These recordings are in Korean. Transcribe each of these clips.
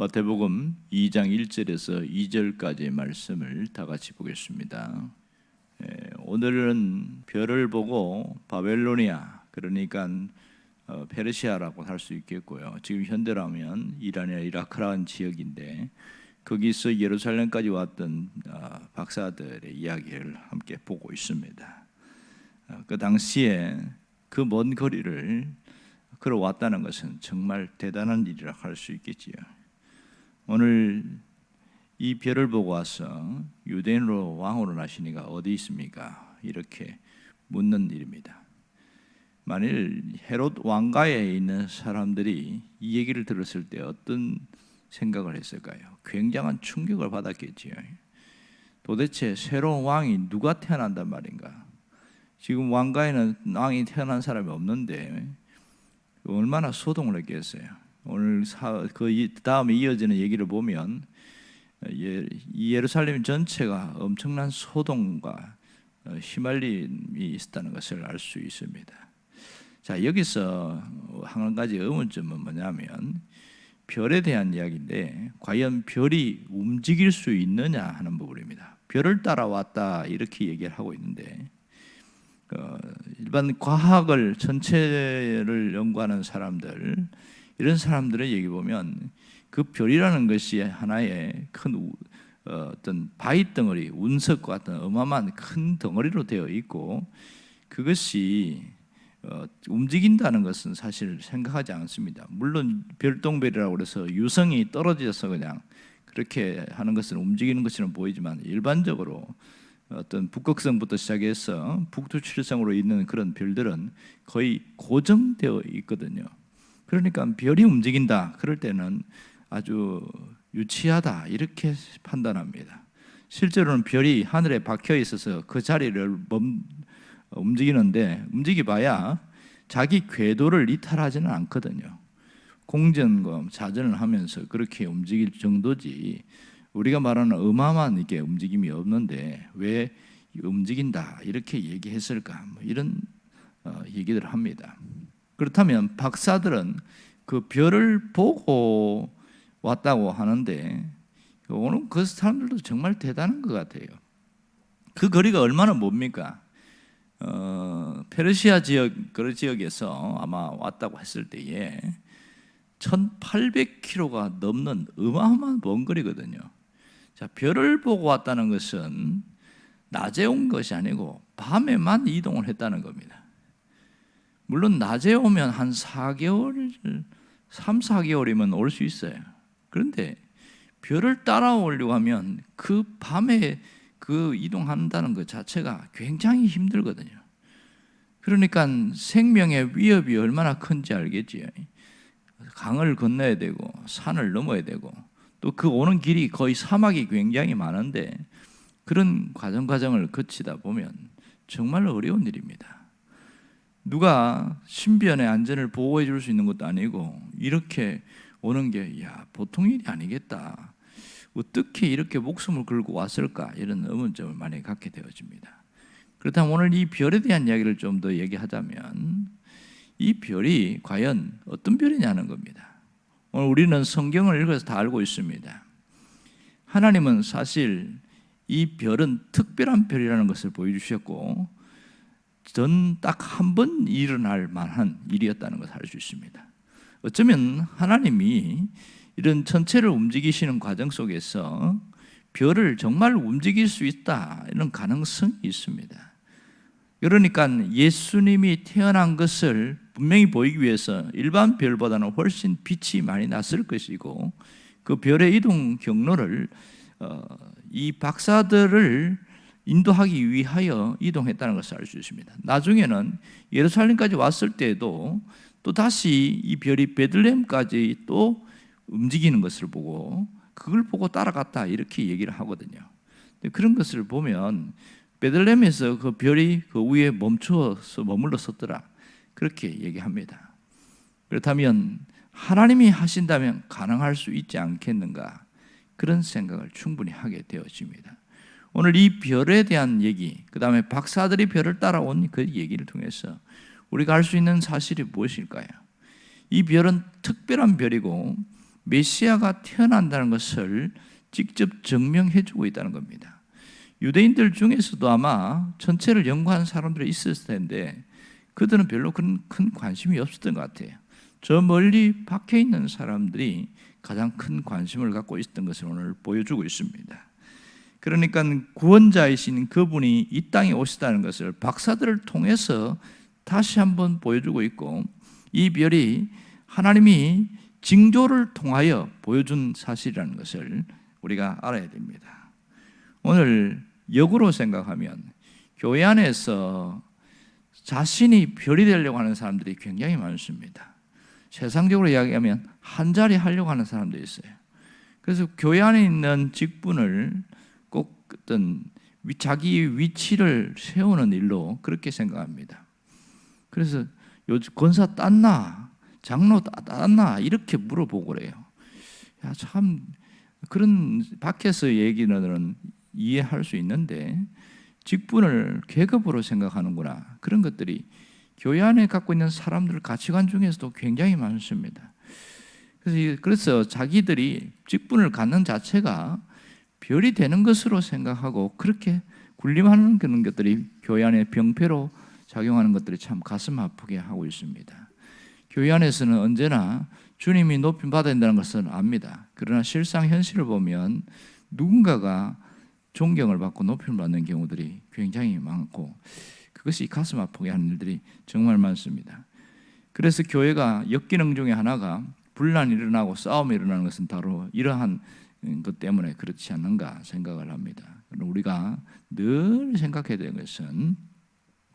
마태복음 2장 1절에서 2절까지의 말씀을 다 같이 보겠습니다. 오늘은 별을 보고 바벨로니아, 그러니까 페르시아라고 할 수 있겠고요. 지금 현대라면 이란이나 이라크라는 지역인데 거기서 예루살렘까지 왔던 박사들의 이야기를 함께 보고 있습니다. 그 당시에 그 먼 거리를 걸어왔다는 것은 정말 대단한 일이라 할 수 있겠지요. 오늘 이 별을 보고 와서 유대인으로 왕으로 나시니가 어디 있습니까? 이렇게 묻는 일입니다. 만일 헤롯 왕가에 있는 사람들이 이 얘기를 들었을 때 어떤 생각을 했을까요? 굉장한 충격을 받았겠지요. 도대체 새로운 왕이 누가 태어난단 말인가? 지금 왕가에는 왕이 태어난 사람이 없는데 얼마나 소동을 했겠어요. 오늘 그 다음에 이어지는 얘기를 보면 예루살렘 전체가 엄청난 소동과 휘말림이 있었다는 것을 알 수 있습니다. 자, 여기서 한 가지 의문점은 뭐냐면 별에 대한 이야기인데 과연 별이 움직일 수 있느냐 하는 부분입니다. 별을 따라왔다 이렇게 얘기를 하고 있는데 일반 과학을 전체를 연구하는 사람들, 이런 사람들의 얘기 보면 그 별이라는 것이 하나의 큰 어떤 바위 덩어리, 운석과 같은 어마어마한 큰 덩어리로 되어 있고 그것이 움직인다는 것은 사실 생각하지 않습니다. 물론 별똥별이라고 해서 유성이 떨어져서 그냥 그렇게 하는 것은 움직이는 것처럼 보이지만 일반적으로 어떤 북극성부터 시작해서 북두칠성으로 있는 그런 별들은 거의 고정되어 있거든요. 그러니까 별이 움직인다 그럴 때는 아주 유치하다 이렇게 판단합니다. 실제로는 별이 하늘에 박혀 있어서 그 자리를 움직이는데 움직여봐야 자기 궤도를 이탈하지는 않거든요. 공전과 자전을 하면서 그렇게 움직일 정도지 우리가 말하는 어마어마한 이게 움직임이 없는데 왜 움직인다 이렇게 얘기했을까? 뭐 이런 얘기들을 합니다. 그렇다면 박사들은 그 별을 보고 왔다고 하는데 오늘 그 사람들도 정말 대단한 것 같아요. 그 거리가 얼마나 멉니까? 페르시아 지역 그 지역에서 아마 왔다고 했을 때에 1800km가 넘는 어마어마한 먼 거리거든요. 자, 별을 보고 왔다는 것은 낮에 온 것이 아니고 밤에만 이동을 했다는 겁니다. 물론 낮에 오면 한 4개월, 3, 4개월이면 올 수 있어요. 그런데 별을 따라오려고 하면 그 밤에 그 이동한다는 것 자체가 굉장히 힘들거든요. 그러니까 생명의 위협이 얼마나 큰지 알겠지요. 강을 건너야 되고 산을 넘어야 되고 또 그 오는 길이 거의 사막이 굉장히 많은데 그런 과정을 거치다 보면 정말 어려운 일입니다. 누가 신변의 안전을 보호해 줄 수 있는 것도 아니고 이렇게 오는 게 보통 일이 아니겠다. 어떻게 이렇게 목숨을 걸고 왔을까? 이런 의문점을 많이 갖게 되어집니다. 그렇다면 오늘 이 별에 대한 이야기를 좀 더 얘기하자면 이 별이 과연 어떤 별이냐는 겁니다. 오늘 우리는 성경을 읽어서 다 알고 있습니다. 하나님은 사실 이 별은 특별한 별이라는 것을 보여주셨고 전 딱 한 번 일어날 만한 일이었다는 것을 알 수 있습니다. 어쩌면 하나님이 이런 전체를 움직이시는 과정 속에서 별을 정말 움직일 수 있다 이런 가능성이 있습니다. 그러니까 예수님이 태어난 것을 분명히 보이기 위해서 일반 별보다는 훨씬 빛이 많이 났을 것이고 그 별의 이동 경로를 이 박사들을 인도하기 위하여 이동했다는 것을 알 수 있습니다. 나중에는 예루살렘까지 왔을 때에도 또 다시 이 별이 베들레헴까지 또 움직이는 것을 보고 그걸 보고 따라갔다 이렇게 얘기를 하거든요. 그런 것을 보면 베들레헴에서 그 별이 그 위에 멈춰서 머물러 섰더라 그렇게 얘기합니다. 그렇다면 하나님이 하신다면 가능할 수 있지 않겠는가 그런 생각을 충분히 하게 되어집니다. 오늘 이 별에 대한 얘기, 그 다음에 박사들이 별을 따라온 그 얘기를 통해서 우리가 알 수 있는 사실이 무엇일까요? 이 별은 특별한 별이고 메시아가 태어난다는 것을 직접 증명해 주고 있다는 겁니다. 유대인들 중에서도 아마 전체를 연구한 사람들이 있었을 텐데 그들은 별로 큰 관심이 없었던 것 같아요. 저 멀리 박혀 있는 사람들이 가장 큰 관심을 갖고 있었던 것을 오늘 보여주고 있습니다. 그러니까 구원자이신 그분이 이 땅에 오시다는 것을 박사들을 통해서 다시 한번 보여주고 있고, 이 별이 하나님이 징조를 통하여 보여준 사실이라는 것을 우리가 알아야 됩니다. 오늘 역으로 생각하면 교회 안에서 자신이 별이 되려고 하는 사람들이 굉장히 많습니다. 세상적으로 이야기하면 한 자리 하려고 하는 사람도 있어요. 그래서 교회 안에 있는 직분을 꼭 어떤 자기 위치를 세우는 일로 그렇게 생각합니다. 그래서 요즘 권사 땄나? 장로 땄나? 이렇게 물어보고 그래요. 야, 참 그런 밖에서 얘기는 이해할 수 있는데 직분을 계급으로 생각하는구나. 그런 것들이 교회 안에 갖고 있는 사람들 가치관 중에서도 굉장히 많습니다. 그래서 자기들이 직분을 갖는 자체가 별이 되는 것으로 생각하고 그렇게 군림하는 그런 것들이 교회 안에 병폐로 작용하는 것들이 참 가슴 아프게 하고 있습니다. 교회 안에서는 언제나 주님이 높임 받아야 된다는 것은 압니다. 그러나 실상 현실을 보면 누군가가 존경을 받고 높임을 받는 경우들이 굉장히 많고 그것이 가슴 아프게 하는 일들이 정말 많습니다. 그래서 교회가 역기능 중에 하나가 분란이 일어나고 싸움이 일어나는 것은 바로 이러한 것 때문에 그렇지 않는가 생각을 합니다. 우리가 늘 생각해야 되는 것은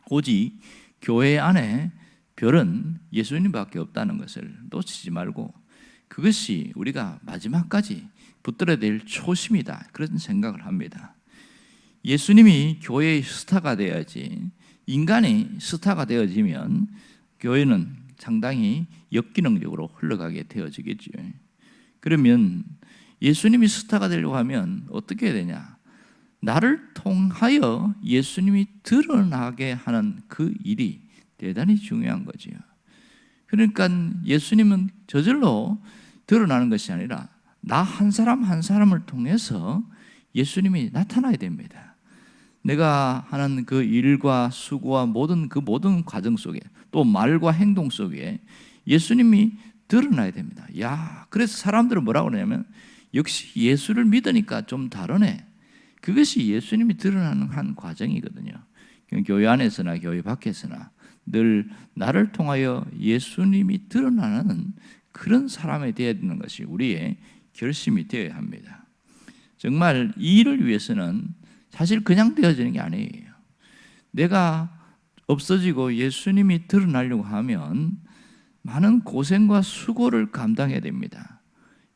오직 교회 안에 별은 예수님밖에 없다는 것을 놓치지 말고 그것이 우리가 마지막까지 붙들어야 될 초심이다, 그런 생각을 합니다. 예수님이 교회의 스타가 되어야지, 인간이 스타가 되어지면 교회는 상당히 역기능적으로 흘러가게 되어지겠죠. 그러면 예수님이 스타가 되려고 하면 어떻게 해야 되냐? 나를 통하여 예수님이 드러나게 하는 그 일이 대단히 중요한 거지요. 그러니까 예수님은 저절로 드러나는 것이 아니라 나 한 사람 한 사람을 통해서 예수님이 나타나야 됩니다. 내가 하는 그 일과 수고와 모든 과정 속에 또 말과 행동 속에 예수님이 드러나야 됩니다. 야, 그래서 사람들은 뭐라고 그러냐면 역시 예수를 믿으니까 좀 다르네. 그것이 예수님이 드러나는 한 과정이거든요. 교회 안에서나 교회 밖에서나 늘 나를 통하여 예수님이 드러나는 그런 사람이 되어야 되는 것이 우리의 결심이 되어야 합니다. 정말 이 일을 위해서는 사실 그냥 되어지는 게 아니에요. 내가 없어지고 예수님이 드러나려고 하면 많은 고생과 수고를 감당해야 됩니다.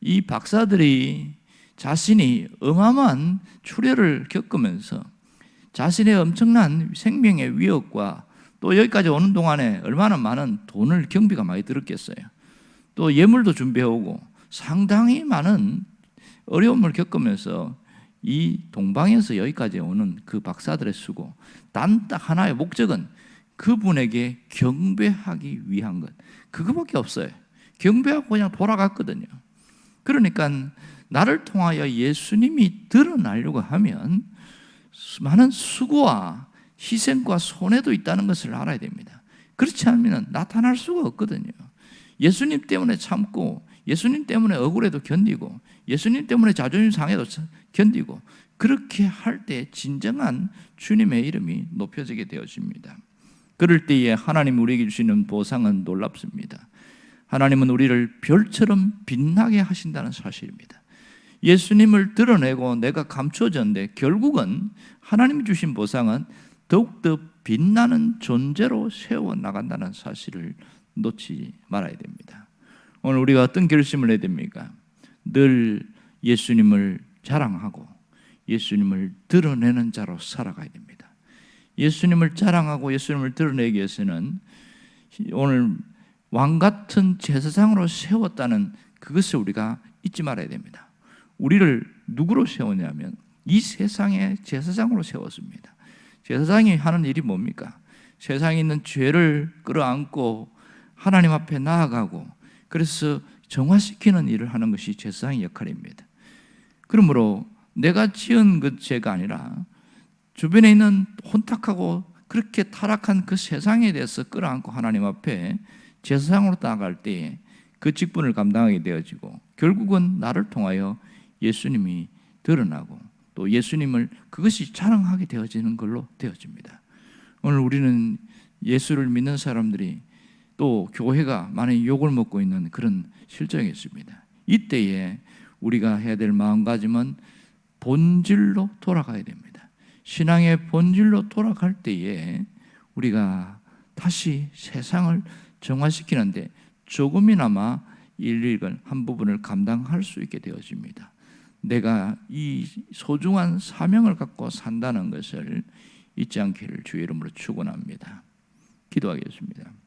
이 박사들이 자신이 어마어마한 출혈을 겪으면서 자신의 엄청난 생명의 위협과 또 여기까지 오는 동안에 얼마나 많은 돈을 경비가 많이 들었겠어요. 또 예물도 준비해오고 상당히 많은 어려움을 겪으면서 이 동방에서 여기까지 오는 그 박사들의 수고, 단 딱 하나의 목적은 그분에게 경배하기 위한 것, 그거밖에 없어요. 경배하고 그냥 돌아갔거든요. 그러니까 나를 통하여 예수님이 드러나려고 하면 많은 수고와 희생과 손해도 있다는 것을 알아야 됩니다. 그렇지 않으면 나타날 수가 없거든요. 예수님 때문에 참고 예수님 때문에 억울해도 견디고 예수님 때문에 자존심 상해도 견디고 그렇게 할 때 진정한 주님의 이름이 높여지게 되어집니다. 그럴 때에 하나님 우리에게 주시는 보상은 놀랍습니다. 하나님은 우리를 별처럼 빛나게 하신다는 사실입니다. 예수님을 드러내고 내가 감춰졌는데 결국은 하나님이 주신 보상은 더욱더 빛나는 존재로 세워나간다는 사실을 놓치지 말아야 됩니다. 오늘 우리가 어떤 결심을 해야 됩니까? 늘 예수님을 자랑하고 예수님을 드러내는 자로 살아가야 됩니다. 예수님을 자랑하고 예수님을 드러내기 위해서는 오늘 왕같은 제사장으로 세웠다는 그것을 우리가 잊지 말아야 됩니다. 우리를 누구로 세웠냐면 이 세상의 제사장으로 세웠습니다. 제사장이 하는 일이 뭡니까? 세상에 있는 죄를 끌어안고 하나님 앞에 나아가고 그래서 정화시키는 일을 하는 것이 제사장의 역할입니다. 그러므로 내가 지은 그 죄가 아니라 주변에 있는 혼탁하고 그렇게 타락한 그 세상에 대해서 끌어안고 하나님 앞에 제사장으로 나아갈 때에 그 직분을 감당하게 되어지고 결국은 나를 통하여 예수님이 드러나고 또 예수님을 그것이 자랑하게 되어지는 걸로 되어집니다. 오늘 우리는 예수를 믿는 사람들이 또 교회가 많이 욕을 먹고 있는 그런 실정이 있습니다. 이때에 우리가 해야 될 마음가짐은 본질로 돌아가야 됩니다. 신앙의 본질로 돌아갈 때에 우리가 다시 세상을 정화시키는데 조금이나마 일일을 한 부분을 감당할 수 있게 되어집니다. 내가 이 소중한 사명을 갖고 산다는 것을 잊지 않기를 주의 이름으로 축원합니다. 기도하겠습니다.